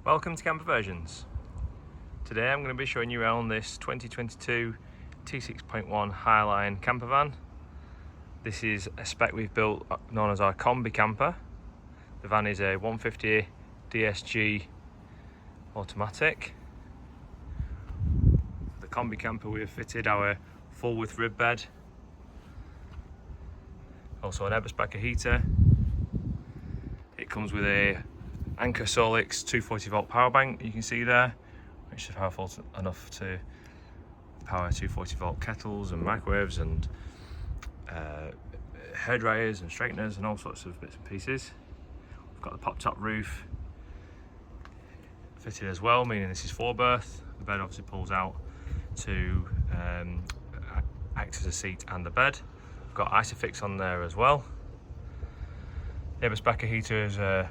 Welcome to Camperversions. Today I'm going to be showing you around this 2022 T6.1 Highline campervan. This is a spec we've built known as our Kombi camper. The van is a 150 DSG automatic. The Kombi camper we have fitted our full width rib bed, also an Eberspacher heater. It comes with a Enquire Solix 240 volt power bank, you can see there, which is powerful enough to power 240 volt kettles and microwaves and hair dryers and straighteners and all sorts of bits and pieces. We've got the pop top roof fitted as well, meaning this is 4-berth. The bed obviously pulls out to act as a seat and the bed. We've got Isofix on there as well. The Eberspacher heater is a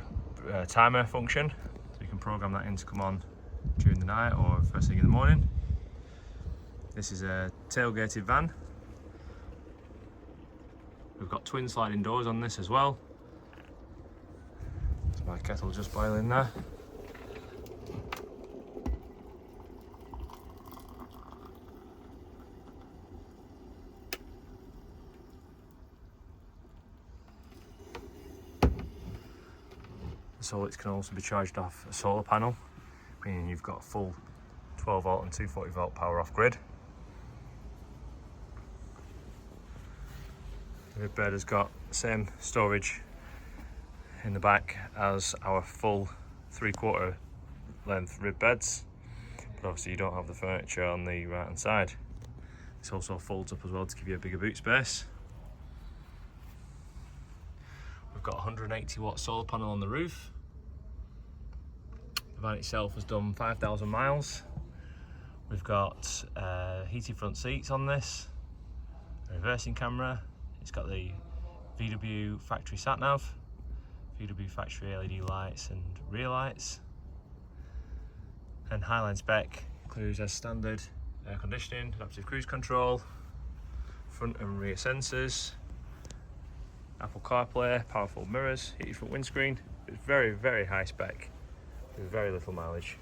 timer function, so you can program that in to come on during the night or first thing in the morning. This is a tailgated van. We've got twin sliding doors on this as well. There's my kettle just boiling there. The Solix can also be charged off a solar panel, meaning you've got full 12 volt and 240 volt power off grid. The rib bed has got the same storage in the back as our full 3/4 length rib beds, but obviously you don't have the furniture on the right hand side. This also folds up as well to give you a bigger boot space. We've got a 180 watt solar panel on the roof. The van itself has done 5,000 miles. We've got heated front seats on this, a reversing camera. It's got the VW factory sat nav, VW factory LED lights and rear lights. And Highline spec includes as standard air conditioning, adaptive cruise control, front and rear sensors, Apple CarPlay, powerful mirrors, heated front windscreen. It's very, very high spec with very little mileage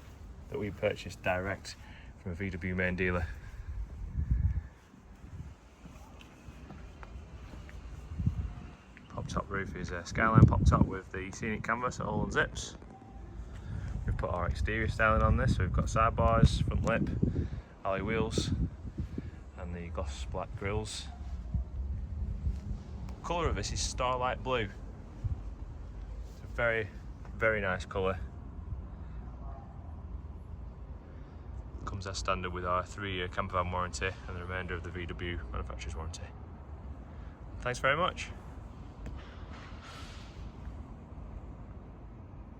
that we purchased direct from a VW main dealer. Pop top roof is a Skyline pop top with the scenic canvas that all unzips. We've put our exterior styling on this, so we've got sidebars, front lip, alloy wheels and the gloss black grills. The colour of this is Starlight Blue. It's a very, very nice colour. Comes as standard with our 3-year campervan warranty and the remainder of the VW manufacturer's warranty. Thanks very much.